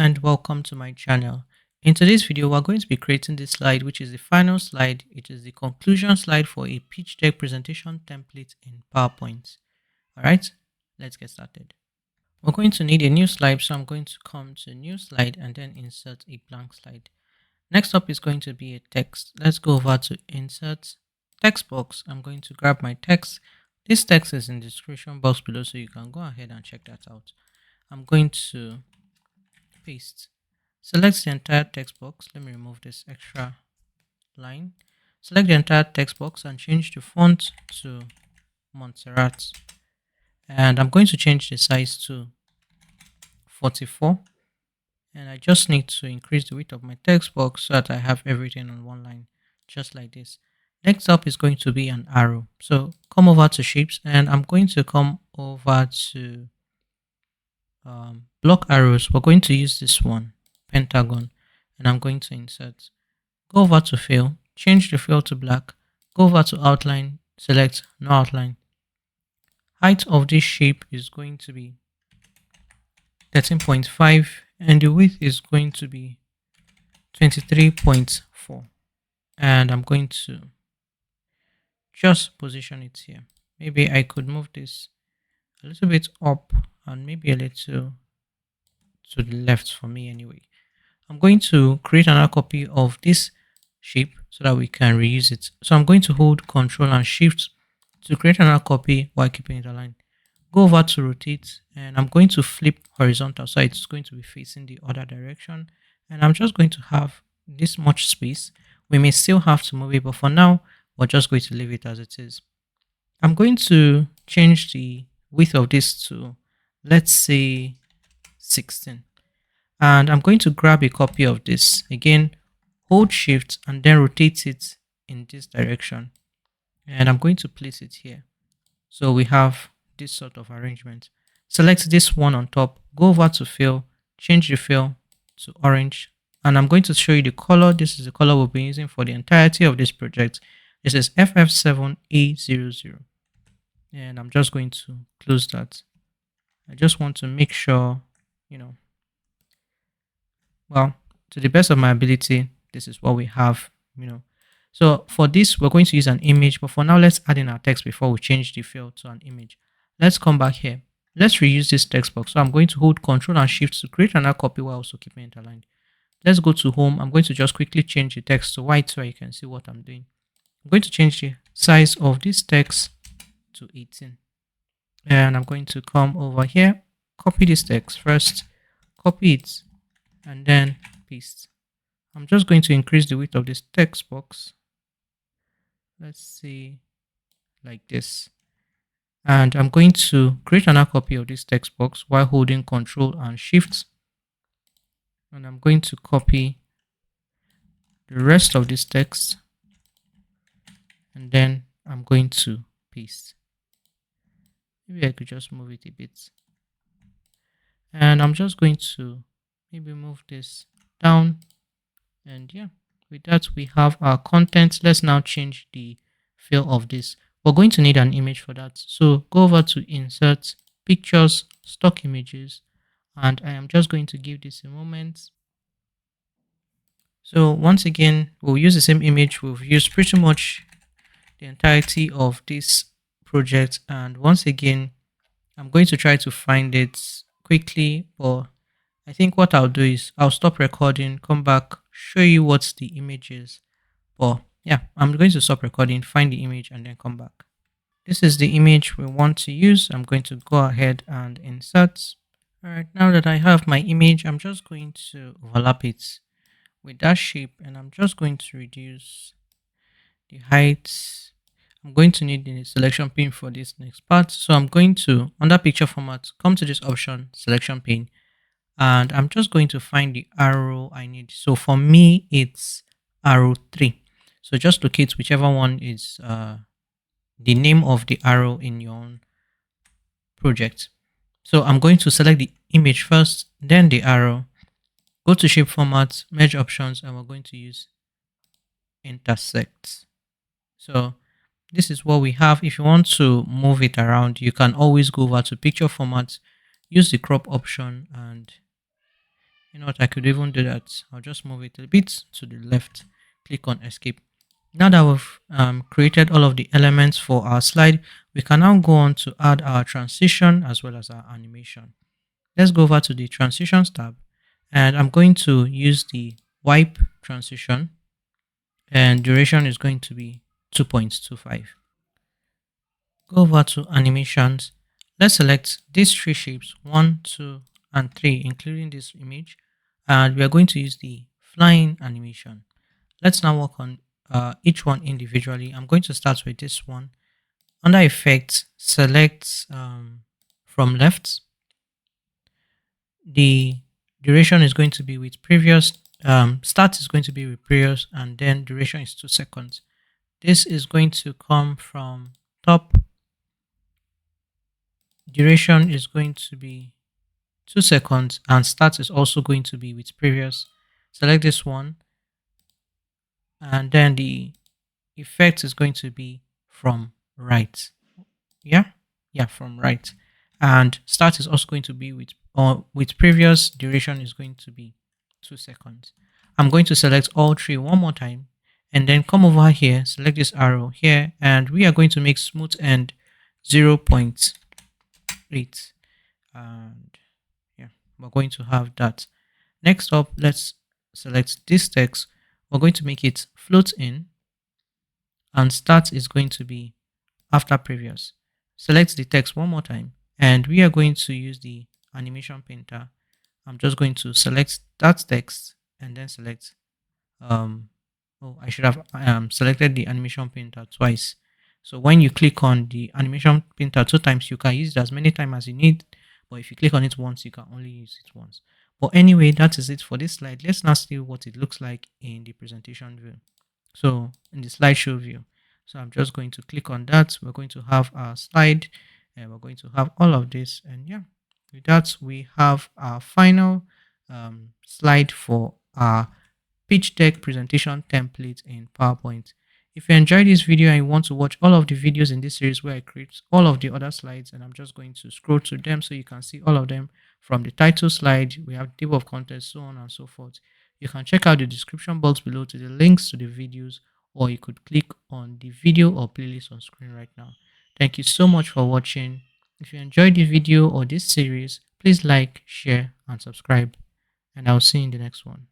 and welcome to my channel. In today's video, we're going to be creating this slide, which is the final slide. It is the conclusion slide for a pitch deck presentation template in PowerPoint. All right, let's get started. We're going to need a new slide, so I'm going to come to new slide and then insert a blank slide. Next up is going to be a text. Let's go over to insert text box. I'm going to grab my text. This text is in the description box below, so you can go ahead and check that out. I'm going to paste. Select the entire text box. Let me remove this extra line. Select the entire text box and change the font to Montserrat. And I'm going to change the size to 44. And I just need to increase the width of my text box so that I have everything on one line, just like this. Next up is going to be an arrow. So come over to shapes and I'm going to come over to block arrows. We're going to use this one, pentagon, and I'm going to insert. Go over to fill, change the fill to black, go over to outline, select no outline. Height of this shape is going to be 13.5 and the width is going to be 23.4, and I'm going to just position it here. Maybe I could move this a little bit up and maybe a little to the left for me anyway. I'm going to create another copy of this shape so that we can reuse it. So I'm going to hold Ctrl and Shift to create another copy while keeping it aligned. Go over to rotate and I'm going to flip horizontal so it's going to be facing the other direction, and I'm just going to have this much space. We may still have to move it, but for now we're just going to leave it as it is. I'm going to change the width of this to, let's say, 16, and I'm going to grab a copy of this. Again, hold Shift and then rotate it in this direction, and I'm going to place it here so we have this sort of arrangement. Select this one on top, go over to fill, change the fill to orange, and I'm going to show you the color. This is the color we'll be using for the entirety of this project. This is FF7A00, and I'm just going to close that. I just want to make sure, well, to the best of my ability, this is what we have, So for this, we're going to use an image, but for now, let's add in our text before we change the fill to an image. Let's come back here. Let's reuse this text box. So I'm going to hold Ctrl and Shift to create another copy while also keeping it aligned. Let's go to home. I'm going to just quickly change the text to white so you can see what I'm doing. I'm going to change the size of this text to 18. And I'm going to come over here, copy this text first, copy it, and then paste. I'm just going to increase the width of this text box. Let's see, like this. And I'm going to create another copy of this text box while holding Ctrl and Shift. And I'm going to copy the rest of this text. And then I'm going to paste. Maybe I could just move it a bit. And I'm just going to maybe move this down. And yeah, with that, we have our content. Let's now change the fill of this. We're going to need an image for that. So go over to insert pictures, stock images, and I am just going to give this a moment. So once again, we'll use the same image. We've used pretty much the entirety of this project. And once again, I'm going to try to find it quickly, but I think what I'll do is I'll stop recording, come back, show you what the image is. But yeah, I'm going to stop recording, find the image, and then come back. This is the image we want to use. I'm going to go ahead and insert. All right, now that I have my image, I'm just going to overlap it with that shape, and I'm just going to reduce the height. I'm going to need the selection pane for this next part. So I'm going to, under picture format, come to this option, selection pane, and I'm just going to find the arrow I need. So for me, it's arrow 3. So just locate whichever one is the name of the arrow in your own project. So I'm going to select the image first, then the arrow, go to shape format, merge options, and we're going to use intersect. So this is what we have. If you want to move it around, you can always go over to picture format, use the crop option, and You know what, I could even do that. I'll just move it a bit to the left, click on escape. Now that we've created all of the elements for our slide, we can now go on to add our transition as well as our animation. Let's go over to the transitions tab, and I'm going to use the wipe transition, and duration is going to be 2.25. Go over to animations. Let's select these three shapes, 1, 2, and 3, including this image, and we are going to use the flying animation. Let's now work on each one individually. I'm going to start with this one. Under effects, select from left. The duration is going to be with previous, start is going to be with previous, and then duration is 2 seconds. This is going to come from top. Duration is going to be 2 seconds, and start is also going to be with previous. Select this one, and then the effect is going to be from right. Yeah, from right. And start is also going to be with previous. Duration is going to be 2 seconds. I'm going to select all three one more time, and then come over here, select this arrow here, and we are going to make smooth end 0.8, and yeah, we're going to have that. Next up, let's select this text. We're going to make it float in, and start is going to be after previous. Select the text one more time, and we are going to use the animation painter. I'm just going to select that text and then select I should have selected the animation painter twice. So when you click on the animation painter 2 times, you can use it as many times as you need, but if you click on it once, you can only use it once. But anyway, that is it for this slide. Let's now see what it looks like in the presentation view. So in the slideshow view, so I'm just going to click on that. We're going to have our slide, and we're going to have all of this, and yeah, with that we have our final slide for our pitch deck presentation template in PowerPoint. If you enjoyed this video and you want to watch all of the videos in this series where I create all of the other slides, and I'm just going to scroll through them so you can see all of them from the title slide, we have table of contents, so on and so forth. You can check out the description box below to the links to the videos, or you could click on the video or playlist on screen right now. Thank you so much for watching. If you enjoyed the video or this series, please like, share, and subscribe, and I'll see you in the next one.